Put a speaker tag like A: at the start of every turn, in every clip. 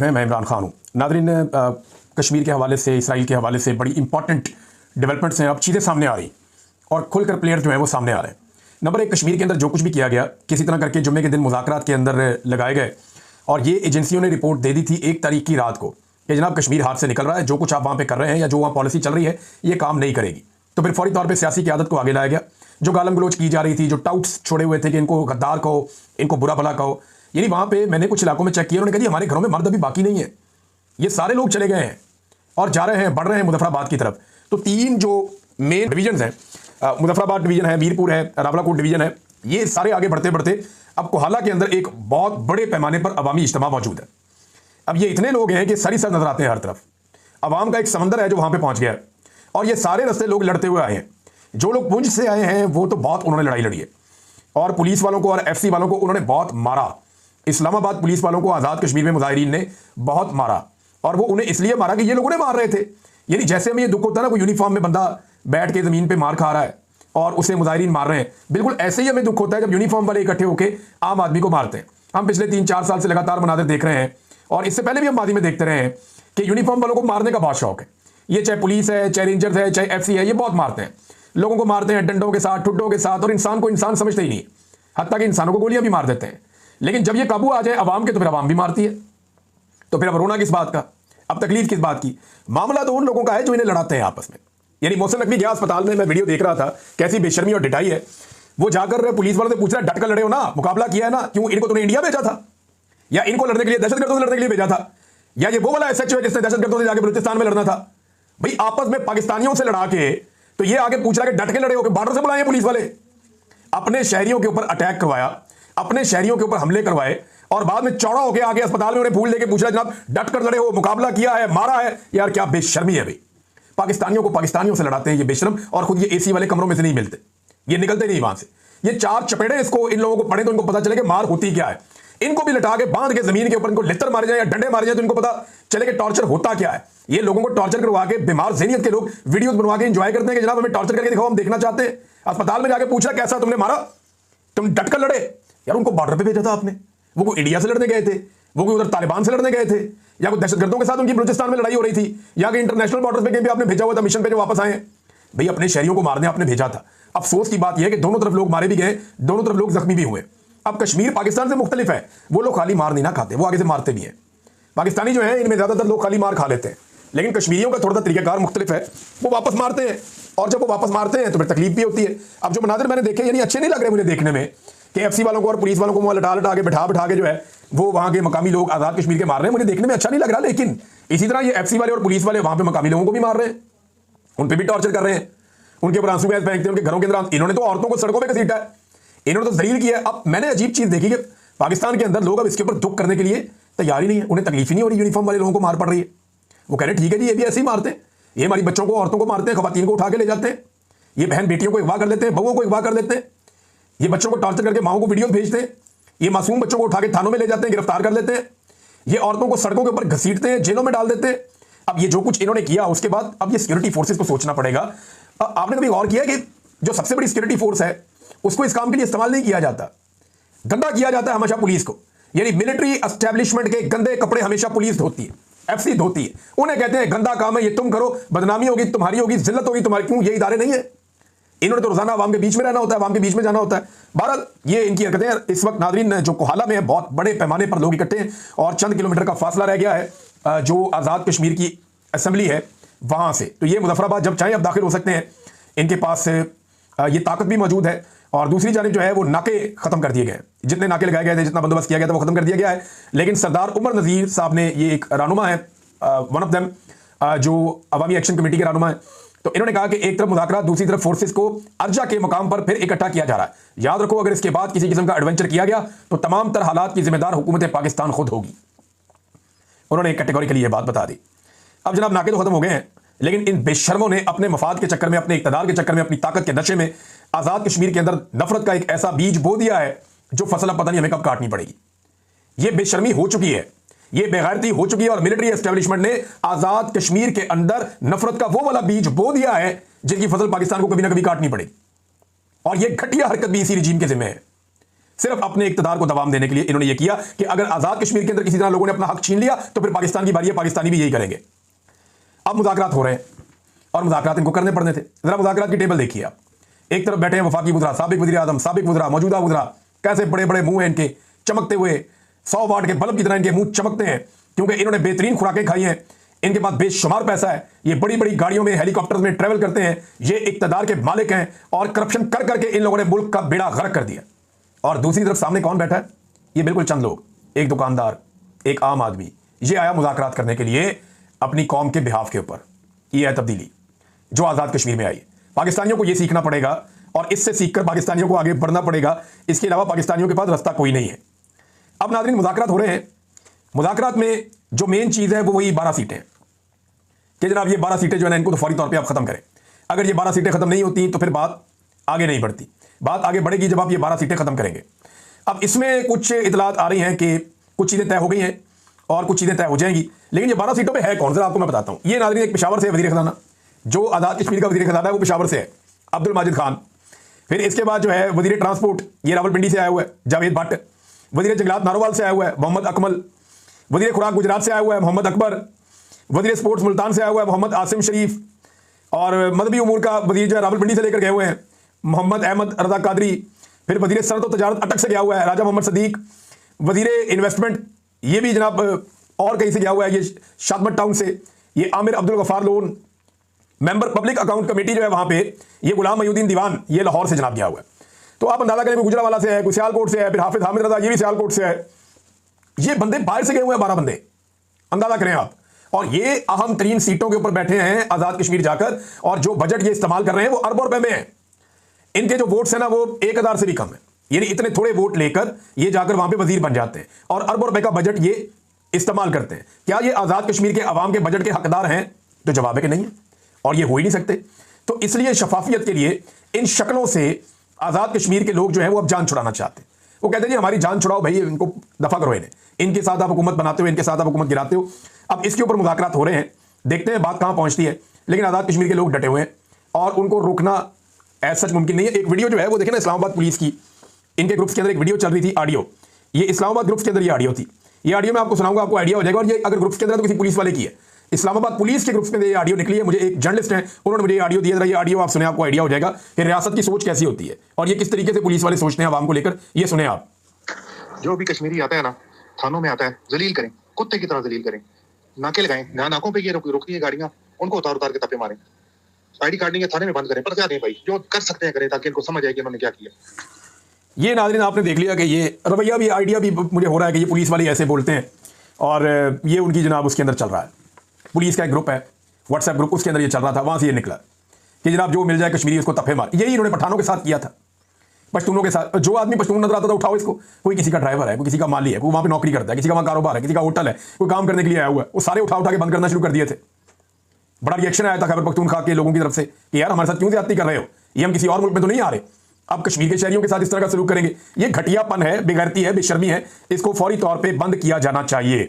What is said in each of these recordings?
A: मैं इमरान खान हूँ। नादरीन, कश्मीर के हवाले से, इसराइल के हवाले से बड़ी इंपॉर्टेंट डेवलपमेंट्स हैं, अब चीज़ें सामने आ रही और खुलकर प्लेयर जो है वो सामने आ रहे हैं। नंबर एक, कश्मीर के अंदर जो कुछ भी किया गया किसी तरह करके जुम्मे के दिन मुज़ाकरात के अंदर लगाए गए और ये एजेंसियों ने रिपोर्ट दे दी थी 1 तारीख की रात को कि जनाब कश्मीर हाथ से निकल रहा है, जो कुछ आप वहाँ पे कर रहे हैं या जो वहाँ पॉलिसी चल रही है ये काम नहीं करेगी। तो फिर फौरी तौर पर सियासी क़यादत को आगे लाया गया। जो गालम गलोच की जा रही थी, जो टाउट्स छोड़े हुए थे कि इनको गद्दार कहो, इनको बुरा भला कहो, यानी वहाँ पे मैंने कुछ इलाकों में चेक किया, उन्होंने कहा जी हमारे घरों में मर्द अभी बाकी नहीं है, ये सारे लोग चले गए हैं और जा रहे हैं, बढ़ रहे हैं मुजफ्फराबाद की तरफ। तो 3 जो मेन डिवीजन हैं, मुजफ्फराबाद डिवीजन है, मीरपुर है, रावलाकोट डिवीजन है, ये सारे आगे बढ़ते बढ़ते अब कोहाला के अंदर एक बहुत बड़े पैमाने पर अवामी इज्तिमा मौजूद है। अब ये इतने लोग हैं कि सरी सर नजर आते हैं हर तरफ। अवाम का एक समंदर है जो वहां पे पहुंच गया है और ये सारे रास्ते लोग लड़ते हुए आए हैं। जो लोग पुंछ से आए हैं वो तो बहुत उन्होंने लड़ाई लड़ी है और पुलिस वालों को और एफसी वालों को उन्होंने बहुत मारा। इस्लामाबाद पुलिस वालों को आज़ाद कश्मीर में मुजाहिरीन ने बहुत मारा और वो उन्हें इसलिए मारा कि ये लोग उन्हें मार रहे थे। यानी जैसे हमें ये दुख होता है ना, कोई यूनिफॉर्म में बंदा बैठ के ज़मीन पे मार खा रहा है और उसे मुजाहिरीन मार रहे हैं, बिल्कुल ऐसे ही हमें दुख होता है जब यूनिफॉर्म वाले इकट्ठे होकर आम आदमी को मारते हैं। हम पिछले 3-4 साल से लगातार मनाजिर देख रहे हैं और इससे पहले भी हम मादी में देखते रहे हैं कि यूनिफॉर्म वालों को मारने का बहुत शौक है। ये चाहे पुलिस है, चाहे रेंजर्स है, चाहे एफसी है, ये बहुत मारते हैं, लोगों को मारते हैं डंडों के साथ, ठुड्डों के साथ, और इंसान को इंसान समझते ही नहीं, हत्ता कि इंसानों को गोलियां भी मार देते हैं। लेकिन जब ये काबू आ जाए अवाम के तो फिर अवाम भी मारती है। तो फिर अब रोना किस बात का, अब तकलीफ किस बात की? मामला तो उन लोगों का है जो इन्हें लड़ाते हैं आपस में। यानी मोहसिन नकवी गया अस्पताल में, मैं वीडियो देख रहा था, कैसी बेशर्मी और डिटाई है। वो जाकर पुलिस वालों से पूछ रहा है डट कर लड़े हो ना, मुकाबला किया है ना, क्यों इनको तूने इंडिया भेजा था या इनको लड़ने के लिए दहशतगर्दों से लड़ने के लिए भेजा था, या ये वो वाला एसएचओ है जिसने दहशतगर्दों से जाकर बलूचिस्तान में लड़ना था? भाई आपस में पाकिस्तानियों से लड़ा के तो ये आगे पूछ रहा है कि डट के लड़े हो कि बॉर्डर से बुलाए पुलिस वाले? अपने शहरियों के ऊपर अटैक करवाया, अपने शहरियों के ऊपर हमले करवाए और बाद में चौड़ा होकर आगे अस्पताल में उन्हें फूल लेके पूछ रहा है जनाब डट कर लड़े हो, मुकाबला किया है, मारा है? यार क्या बेशर्मी है भाई। पाकिस्तानियों को पाकिस्तानियों से लड़ाते हैं ये बेशर्म, और खुद ये एसी वाले कमरों में से नहीं मिलते, ये निकलते नहीं वहां से। ये 4 चपेड़े इसको इन लोगों को पड़े तो इनको पता चले कि मार होती क्या है। इनको भी लटा के बांध के जमीन के ऊपर इनको लित्तर मारे जाए या डंडे मारे जाए तो इनको पता चले कि टॉर्चर होता क्या है। ये लोगों को टॉर्चर करवा के बीमार ज़हनियत के लोग वीडियोस बनवा के एंजॉय करते हैं कि जनाब हमें टॉर्चर करके दिखाओ, हम देखना चाहते हैं। अस्पताल में जाके पूछा कैसा तुमने मारा, तुम डट कर लड़े? यार उनको बॉर्डर पे भेजा था आपने, वो कोई इंडिया से लड़ने गए थे, वो कोई उधर तालिबान से लड़ने गए थे, या कोई दहशतगर्दों के साथ उनकी बलूचिस्तान में लड़ाई हो रही थी, या कि इंटरनेशनल बॉर्डर पे कहीं भी आपने भेजा हुआ था मिशन पे जो वापस आए? भाई अपने शहरियों को मारने आपने भेजा था। अफसोस की बात यह है कि दोनों तरफ लोग मारे भी गए, दोनों तरफ लोग जख्मी भी हुए। अब कश्मीर पाकिस्तान से मुख्तलिफ है, वो लोग खाली मार नहीं ना खाते, वो आगे से मारते भी हैं। पाकिस्तानी जो है इनमें ज्यादातर लोग खाली मार खा लेते हैं, लेकिन कश्मीरियों का थोड़ा सा तरीकाकार मुख्तलिफ है, वो वापस मारते हैं और जब वो वापस मारते हैं तो फिर तकलीफ भी होती है। अब जो मनाजिर मैंने देखे यानी अच्छे नहीं लग रहे मुझे देखने में कि एफसी वालों को और पुलिस वालों को वहां लटा लटा के बैठा के जो है वो वहां के मकामी लोग आज़ाद कश्मीर के मार रहे हैं, मुझे देखने में अच्छा नहीं लग रहा। लेकिन इसी तरह ये एफसी वाले और पुलिस वाले वहां पे मकामी लोगों को भी मार रहे हैं, उन पर भी टॉर्चर कर रहे हैं, उनके ऊपर आंसू गैस फेंकते हैं, उनके घरों के अंदर। इन्होंने तो औरतों को सड़कों पर घसीटा है, इन्होंने तो जलील किया है। अब मैंने अजीब चीज देखी कि पाकिस्तान के अंदर लोग अब इसके ऊपर दुख करने के लिए तैयार ही नहीं है, उन्हें तकलीफ ही नहीं हो रही यूनिफॉर्म वाले लोगों को मार पड़ रही है। वो कह रहे ठीक है जी ये भी ऐसे ही मारते हैं, ये हमारी बच्चों को औरतों को मारते हैं, खवातीन को उठा के ले जाते हैं, ये बहन बेटियों को अगवा कर लेते हैं, बहुओं को अगवा कर लेते हैं, ये बच्चों को टॉर्चर करके माओ को वीडियोस भेजते हैं, ये मासूम बच्चों को उठा के थानों में ले जाते हैं, गिरफ्तार कर लेते हैं, ये औरतों को सड़कों के ऊपर घसीटते हैं, जेलों में डाल देते हैं। अब ये जो कुछ इन्होंने किया उसके बाद अब ये सिक्योरिटी फोर्सेस को सोचना पड़ेगा। आपने कभी गौर किया कि जो सबसे बड़ी सिक्योरिटी फोर्स है उसको इस काम के लिए इस्तेमाल नहीं किया जाता, गंदा किया जाता है हमेशा पुलिस को। यानी मिलिट्री एस्टेब्लिशमेंट के गंदे कपड़े हमेशा पुलिस धोती है, एफसी धोती है, उन्हें कहते हैं गंदा काम है ये तुम करो, बदनामी होगी तुम्हारी, होगी जिल्लत होगी तुम्हारी। क्यों? ये इदारे नहीं है, इन्होंने तो रोजाना आवाम के बीच में रहना होता है, आवाम के बीच में जाना होता है। बहरहाल ये इनकी हरकतें इस वक्त नादरीन जो कोहाला में है बहुत बड़े पैमाने पर लोग इकट्ठे हैं और चंद किलोमीटर का फासला रह गया है जो आज़ाद कश्मीर की असेंबली है वहां से। तो ये मुजफ्फराबाद जब चाहे अब दाखिल हो सकते हैं, इनके पास ये ताकत भी मौजूद है। और दूसरी जानिब जो है वो नाके खत्म कर दिए गए, जितने नाके लगाए गए थे, जितना बंदोबस्त किया गया था वो खत्म कर दिया गया है। लेकिन सरदार उमर नज़ीर साहब ने, ये एक रहनुमा है, वन ऑफ देम, जो अवामी एक्शन कमेटी के रहनुमा है, तो इन्होंने कहा कि एक तरफ मुज़ाकरात, दूसरी तरफ फोर्सेस को अर्जा के मुकाम पर फिर इकट्ठा किया जा रहा है। याद रखो अगर इसके बाद किसी किस्म का एडवेंचर किया गया तो तमाम तर हालात की जिम्मेदार हुकूमत पाकिस्तान खुद होगी। उन्होंने एक कैटेगरी के लिए बात बता दी। अब जनाब नाके तो खत्म हो गए हैं, लेकिन इन बेशर्मों ने अपने मफाद के चक्कर में, अपने इक़्तिदार के चक्कर में, अपनी ताकत के नशे में आज़ाद कश्मीर के अंदर नफरत का एक ऐसा बीज बो दिया है जो फसल अब पता नहीं हमें कब काटनी पड़ेगी। ये बेशर्मी हो चुकी है, ये बेगैरती हो चुकी है और मिलिट्री एस्टेब्लिशमेंट ने आज़ाद कश्मीर के अंदर नफरत का वो वाला बीज बो दिया है जिनकी फसल पाकिस्तान को कभी ना कभी काटनी पड़ेगी। और ये घटिया हरकत भी इसी रिजीम के जिम्मे है। सिर्फ अपने इक्तदार को दबाम देने के लिए इन्होंने ये किया कि अगर आजाद कश्मीर के अंदर किसी तरह लोगों ने अपना हक छीन लिया तो फिर पाकिस्तान की बारी है, पाकिस्तानी भी यही करेंगे। अब मुज़ाकरात हो रहे हैं और मुज़ाकरात इनको करने पड़ने थे। जरा मुज़ाकरात की टेबल देखिए आप। एक तरफ बैठे हैं वफाकी वज़रा, साबिक वज़ीर आज़म, साबिक वज़रा, मौजूदा वज़रा, कैसे बड़े बड़े मुंह हैं इनके, चमकते हुए 100 वाट के बल्ब की तरह इनके मुंह चमकते हैं, क्योंकि इन्होंने बेहतरीन खुराकें खाई हैं, इनके पास बेशुमार पैसा है, ये बड़ी बड़ी गाड़ियों में, हेलीकॉप्टर्स में ट्रैवल करते हैं, ये इक्तदार के मालिक हैं और करप्शन कर करके इन लोगों ने मुल्क का बेड़ा गर्क कर दिया। और दूसरी तरफ सामने कौन बैठा है? ये बिल्कुल चंद लोग, एक दुकानदार, एक आम आदमी। ये आया मुज़ाकरात करने के लिए अपनी कौम के बिहाफ के ऊपर। ये है तब्दीली जो आज़ाद कश्मीर में आई। पाकिस्तानियों को ये सीखना पड़ेगा और इससे सीखकर पाकिस्तानियों को आगे बढ़ना पड़ेगा। इसके अलावा पाकिस्तानियों के पास रास्ता कोई नहीं है। अब नाज़रीन, मुज़ाकरात हो रहे हैं। मुज़ाकरात में जो मेन चीज़ है वो वही 12 सीटें कि जनाब ये 12 सीटें जो है ना, इनको तो फौरी तौर पे आप ख़त्म करें। अगर ये 12 सीटें ख़त्म नहीं होती तो फिर बात आगे नहीं बढ़ती। बात आगे बढ़ेगी जब आप ये 12 सीटें ख़त्म करेंगे। अब इसमें कुछ इतलात आ रही हैं कि कुछ चीज़ें तय हो गई हैं और कुछ चीज़ें तय हो जाएंगी, लेकिन ये 12 सीटों पे है कौन? जरा आपको मैं बताता हूँ। ये नाज़रीन एक पेशावर से वज़ीर ख़ज़ाना, जो आज़ाद कश्मीर का वज़ीर ख़ज़ाना है वो पेशावर से है, अब्दुल माजिद खान। फिर इसके बाद जो है वज़ीर ट्रांसपोर्ट, ये रावलपिंडी से आया हुआ है, जावेद भट्ट। वज़ीर जंगलात नारोवाल से आया हुआ है, मोहम्मद अकमल। वज़ीर खुराक गुजरात से आया हुआ है, मोहम्मद अकबर। वज़ीर स्पोर्ट्स मुल्तान से आया हुआ है, मोहम्मद आसिम शरीफ। और मदबी उमूर का वज़ीर जो है रावलपिंडी से लेकर गए हुए हैं, मोहम्मद अहमद रज़ा कादरी। फिर वज़ीर सनअत व तजारत अटक से गया हुआ है, राजा मोहम्मद सदीक। वज़ीर इन्वेस्टमेंट, ये भी जनाब और कहीं से गया हुआ है, ये शादमत टाउन से। ये Aamir Abdul Ghaffar loan. Member public account committee जो है वहाँ पे, ये गुलाम मयूद्दीन दीवान, ये लाहौर से जनाब गया हुआ है। तो आप अंदाजा करें, कोई गुजरावाला से है, कोई सियालकोट से है, फिर हाफिज हामिद रज़ा, ये भी सियालकोट से है। ये बंदे बाहर से गए हुए हैं, 12 बंदे, अंदाजा करें आप। और ये अहम तरीन सीटों के ऊपर बैठे हैं आज़ाद कश्मीर जाकर, और जो बजट ये इस्तेमाल कर रहे हैं वो अरबों रुपए में है। इनके जो वोट्स हैं ना वो 1000 से भी कम है। यानी इतने थोड़े वोट लेकर ये जाकर वहां पे वजीर बन जाते हैं और अरबों रुपए का बजट ये इस्तेमाल करते हैं। क्या ये आज़ाद कश्मीर के अवाम के बजट के हकदार हैं? तो जवाब है कि नहीं है, और ये हो ही नहीं सकते। तो इसलिए शफाफियत के लिए इन शक्लों से आज़ाद कश्मीर के लोग जो है वो अब जान छुड़ाना चाहते हैं। वो कहते हैं जी हमारी जान छुड़ाओ भाई, इनको दफा करो, इन्हें, इनके साथ आप हुकूमत बनाते हो, इनके साथ आप हुकूमत गिराते हो। अब इसके ऊपर मुज़ाकरात हो रहे हैं, देखते हैं बात कहां पहुंचती है। लेकिन आज़ाद कश्मीर के लोग डटे हुए हैं और उनको रोकना ऐसा सच मुमकिन नहीं है। एक वीडियो जो है वो देखें ना, इस्लामाबाद पुलिस की, इनके ग्रुप्स के अंदर एक वीडियो चल रही थी, ऑडियो। ये इस्लामाबाद ग्रुप्स के अंदर ये ऑडियो थी। ये ऑडियो मैं आपको सुनाऊंगा, आपको आइडिया हो जाएगा। और ये अगर ग्रुप्स के अंदर तो किसी पुलिस वाले की है, इस्लामाबाद पुलिस के ग्रुप्स में ये ऑडियो निकली है। मुझे एक जर्नलिस्ट है, उन्होंने मुझे ऑडियो दिया। ये ऑडियो आप सुने, आपको आइडिया हो जाएगा कि रियासत की सोच कैसी होती है और ये किस तरीके से पुलिस वाले सोचते हैं आवाम को लेकर। ये सुने आप।
B: जो भी कश्मीरी आता है ना, थानों में आता है, जलील करें, कुत्ते की तरह जलील करें, नाके लगाएं, नाकों पे ये रोकी है गाड़ियां, उनको उतार उतार के तपे मारें, आईडी कार्ड नहीं है थाने में बंद करें, पर्चा दें भाई, जो कर सकते हैं करें, ताकि इनको समझ आए कि उन्होंने क्या किया।
A: ये नाज़रीन आपने देख लिया कि ये रवैया भी, आइडिया भी मुझे हो रहा है कि ये पुलिस वाले ऐसे बोलते हैं और ये उनकी जनाब उसके अंदर चल रहा है। पुलिस का एक ग्रुप है, व्हाट्सएप ग्रुप, उसके अंदर ये चल रहा था। वहाँ से ये निकला कि जनाब जो मिल जाए कश्मीरी उसको तफे मार। यही इन्होंने पठानों के साथ किया था, पश्तूनों के साथ। जो आदमी पश्तून नजर आता था उठाओ इसको। कोई किसी का ड्राइवर है, कोई किसी का माली है, कोई वहाँ पे नौकरी करता है, किसी का वहाँ कारोबार है, किसी का होटल है, कोई काम करने के लिए आया हुआ है, वो सारे उठा उठा के बंद करना शुरू कर दिए थे। बड़ा रिएक्शन आया था खैबर पख्तूनख्वा के लोगों की तरफ से कि यार हमारे साथ क्यों ज्यादती कर रहे हो, ये हम किसी और मुल्क में तो नहीं आ रहे, अब कश्मीर के शहरियों के साथ इस तरह का सलूक करेंगे। ये घटियापन है, बेगैरती है, बेशर्मी है, इसको फौरी तौर पर बंद किया जाना चाहिए।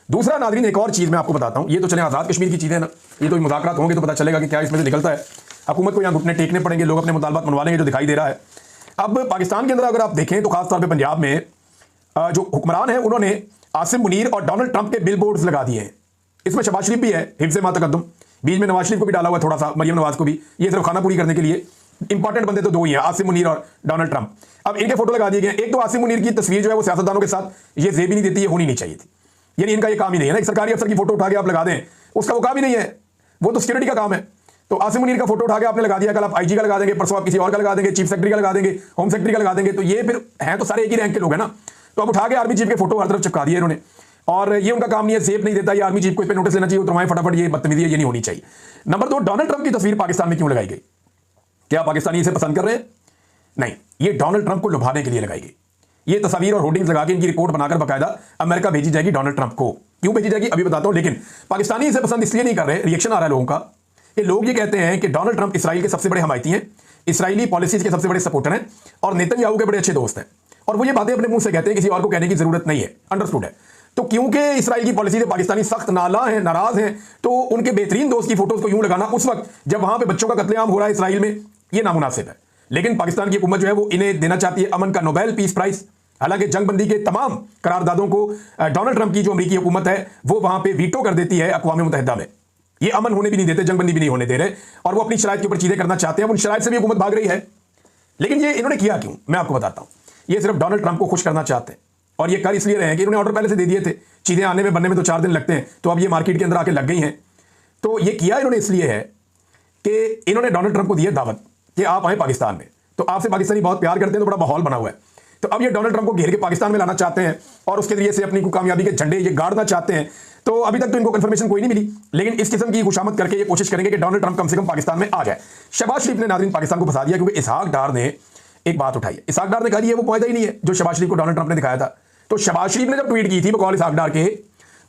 A: दूसरा नाज़रीन, एक और चीज़ मैं आपको बताता हूँ। ये तो चले आज़ाद कश्मीर की चीज़ें ना, ये तो मुज़ाकरात होंगे तो पता चलेगा कि क्या इसमें से निकलता है। हुकूमत को यहाँ घुटने टेकने पड़ेंगे, लोग अपने मुतालबात मनवा लेंगे, जो दिखाई दे रहा है। अब पाकिस्तान के अंदर अगर आप देखें तो खासतौर पे पंजाब में जो हुक्मरान हैं उन्होंने आसिम मुनीर और डोनाल्ड ट्रंप के बिल बोर्ड्स लगा दिए हैं। इसमें शहबाज शरीफ भी है, हिफ्ज़ मा तक़द्दुम, बीच में नवाज शरीफ को भी डाला हुआ है थोड़ा सा, मरियम नवाज को भी। ये सिर्फ खाना पूरी करने के लिए। इंपॉर्टेंट बंदे तो दो ही हैं, आसिम मुनीर और डोनाल्ड ट्रंप। अब इनके फोटो लगा दिए गए। एक तो आसिम मुनीर की तस्वीर जो है वो सियासतदानों के साथ ये जेब ही नहीं देती, ये होनी नहीं चाहिए थी। यानी इनका ये काम ही नहीं है ना, एक सरकारी अफसर की फोटो उठा के आप लगा दें, उसका वो काम ही नहीं है, वो तो सिक्योरिटी का काम है। तो आसिम मुनीर का फोटो उठा के आपने लगा दिया, कल आप आईजी का लगा देंगे, परसों आप किसी और का लगा देंगे, चीफ सेक्रेटरी का लगा देंगे, होम सेक्रेटरी का लगा देंगे। तो ये फिर हैं तो सारे एक ही रैंक के लोग हैं ना। तो अब उठा के आर्मी चीफ के फोटो हर तरफ चिपका दिए इन्होंने, और ये उनका काम नहीं है, सेफ नहीं देता। ये आर्मी चीफ को इस पर नोटिस लेना चाहिए, उतरवाएं फटाफट, ये बदतमीजी है, ये नहीं होनी चाहिए। नंबर 2, डोनाल्ड ट्रंप की तस्वीर पाकिस्तान में क्यों लगाई गई? क्या पाकिस्तानी इसे पसंद कर रहे हैं? नहीं, ये डोनाल्ड ट्रंप को लुभाने के लिए लगाई गई। ये तस्वीर और होर्डिंग्स लगा के इनकी रिपोर्ट बनाकर बाकायदा अमेरिका भेजी जाएगी डोनाल्ड ट्रंप को। क्यों भेजी जाएगी अभी बताता हूं, लेकिन पाकिस्तानी इसे पसंद इसलिए नहीं कर रहे। रिएक्शन आ रहा है लोगों का कि लोग ये कहते हैं कि डोनाल्ड ट्रंप इसराइल के सबसे बड़े हमायती हैं, इसराइली पॉलिसीज के सबसे बड़े सपोर्टर हैं और नेतन्याहू के बड़े अच्छे दोस्त हैं, और वो ये बातें अपने मुंह से कहते हैं, किसी और को कहने की जरूरत नहीं है। अंडरस्टूड है। तो क्योंकि इसराइल की पॉलिसी से पाकिस्तानी सख्त नाला हैं, नाराज हैं, तो उनके बेहतरीन दोस्त की फोटोज को यूं लगाना उस वक्त जब वहां पे बच्चों का कत्लेआम हो रहा है इसराइल में, ये नामुनासिब है। लेकिन पाकिस्तान की हुकूमत जो है वो इन्हें देना चाहती है अमन का नोबेल पीस प्राइज। हालांकि जंगबंदी के तमाम करारदादों को डोनाल्ड ट्रंप की जो अमेरिकी हुकूमत है वो वहां पे वीटो कर देती है अक़वाम मुत्तहिदा में। ये अमन होने भी नहीं देते, जंगबंदी भी नहीं होने दे रहे, और वो अपनी शराइत के ऊपर चीजें करना चाहते हैं। उन शराइत से भी हुकूमत भाग रही है। लेकिन ये इन्होंने किया क्यों, मैं आपको बताता हूं। ये सिर्फ डोनाल्ड ट्रंप को खुश करना चाहते हैं, और ये कर इसलिए रहे हैं कि इन्होंने ऑर्डर पहले से दे दिए थे, चीजें आने में बनने में तो 4 दिन लगते हैं, तो अब ये मार्केट के अंदर आके लग गई हैं। तो ये किया इन्होंने इसलिए है कि इन्होंने डोनाल्ड ट्रंप को दी है दावत कि आप आए पाकिस्तान में, तो आपसे पाकिस्तानी बहुत प्यार करते हैं, तो बड़ा माहौल बना हुआ है। तो अब ये डोनाल्ड ट्रंप को घेर के पाकिस्तान में लाना चाहते हैं और उसके जरिए से अपनी कामयाबी के झंडे ये गाड़ना चाहते हैं। तो अभी तक तो इनको कंफर्मेशन कोई नहीं मिली, लेकिन इस किस्म की खुशामद करके ये कोशिश करेंगे कि डोनाल्ड ट्रंप कम से कम पाकिस्तान में आ जाए। शहबाज शरीफ ने नाज़रीन पाकिस्तान को फंसा दिया, क्योंकि इसहाक डार ने एक बात उठाई। इसहाक डार ने कहा ये वो मुआहदा ही नहीं है जो शहबाज शरीफ को डोनाल्ड ट्रंप ने दिखाया था। तो शहबाज शरीफ ने जब ट्वीट की थी बकौल इसहाक डार के,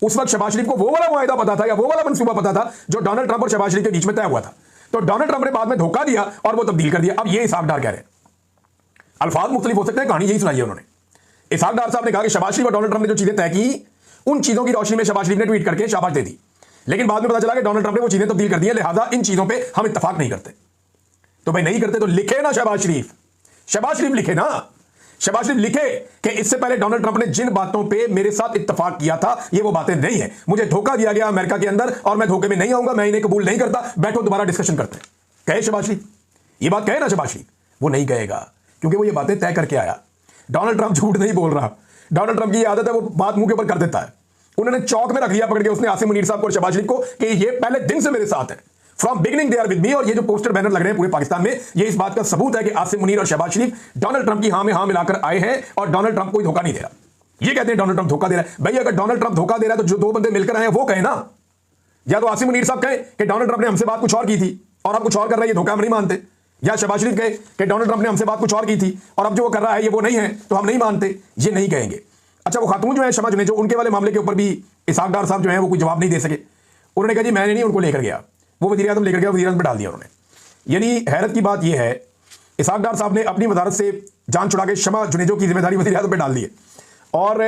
A: उस वक्त शहबाज शरीफ को वो वाला मुआहदा पता था या वो वाला मंसूबा पता था जो डोनाल्ड ट्रंप और शहबाज शरीफ के बीच में तय हुआ था। तो डोनाल्ड ट्रंप ने बाद में धोखा दिया और वो तब्दील कर दिया। अब ये इसहाक डार कह रहे हैं, अल्फाज मुख्तलिफ हो सकते हैं, कहानी यही सुनाई है उन्होंने। इसहाक डार साहब ने कहा कि शहबाज शरीफ और डोनाल्ड ट्रंप ने जो चीजें तय की, उन चीजों की रोशनी में शहबाज शरीफ ने ट्वीट करके शाबाश दे दी, लेकिन बाद में पता चला कि डोनाल्ड ट्रंप ने वो चीजें तब्दील कर दी हैं, लिहाजा इन चीजों पे हम इत्तफाक नहीं करते। तो भाई नहीं करते तो लिखे ना शहबाज शरीफ, शहबाज शरीफ लिखे ना, शहबाज शरीफ लिखे कि इससे पहले डोनाल्ड ट्रंप ने जिन बातों पे मेरे साथ इत्तफाक किया था ये वो बातें नहीं है, मुझे धोखा दिया गया अमेरिका के अंदर और मैं धोखे में नहीं आऊंगा, मैं इन्हें कबूल नहीं करता, बैठो दोबारा डिस्कशन करते हैं। कहे शहबाज शरीफ, ये बात कहे ना शहबाज शरीफ, वो नहीं कहेगा क्योंकि वो ये बातें तय करके आया। डोनाल्ड ट्रंप झूठ नहीं बोल रहा, डोनाल्ड ट्रंप की आदत है वो बात मुंह के ऊपर कर देता है। उन्होंने चौक में रख दिया पकड़ के उसने आसिम मुनीर साहब को और शहबाज शरीफ को कि ये पहले दिन से मेरे साथ है, from beginning they are with me. और ये जो पोस्टर बैनर लग रहे हैं पूरे पाकिस्तान में, ये इस बात का सबूत है कि आसिम मुनीर और शहबाज शरीफ डोनाल्ड ट्रंप की हां में हां मिलाकर आए हैं और डोनाल्ड ट्रंप कोई धोखा नहीं दे रहा। ये कहते हैं डोनाल्ड ट्रंप धोखा दे रहा है। भाई अगर डोनाल्ड ट्रंप धोखा दे रहा है तो जो दो बंदे मिलकर आए हैं वो कहे ना, या तो आसिम मुनीर साहब कहे कि डोनाल्ड ट्रंप ने हमसे बात कुछ और की थी और अब कुछ और कर रहा है, ये धोखा हम नहीं मानते, या शहबाज शरीफ कहे कि डोनाल्ड ट्रंप ने हमसे बात कुछ और की थी और अब जो वो कर रहा है ये वो नहीं है तो हम नहीं मानते। ये नहीं कहेंगे। अच्छा, वो खातून जो है शमा जुनेजो, उनके वाले मामले के ऊपर भी इसहाक डार साहब जो है वो कोई जवाब नहीं दे सके। उन्होंने कहा जी मैंने नहीं उनको लेकर गया, वो वज़ीर आज़म लेकर गया, वज़ीर आज़म पे डाल दिया उन्होंने। यानी हैरत की बात यह है, इसहाक डार साहब ने अपनी वजारत से जान छुड़ा के शमा जुनेजो की जिम्मेदारी वज़ीर आज़म पे डाल दी है। और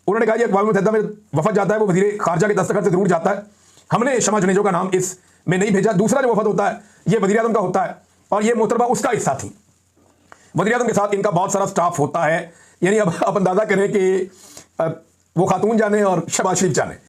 A: उन्होंने कहा अक़वाम मुत्तहिदा में वफद जाता है वो वज़ीर खारजा के दस्तखत से जरूर जाता है, हमने शमा जुनेजो का नाम इस में नहीं भेजा। दूसरा जो वफद होता है ये वज़ीर आज़म का होता है और ये मोहतरमा उसका हिस्सा थी। वज़ीर आज़म के साथ इनका बहुत सारा स्टाफ होता है। यानी अब आप अंदाज़ा करें कि वो खातून जाने और शहबाज शरीफ जाने।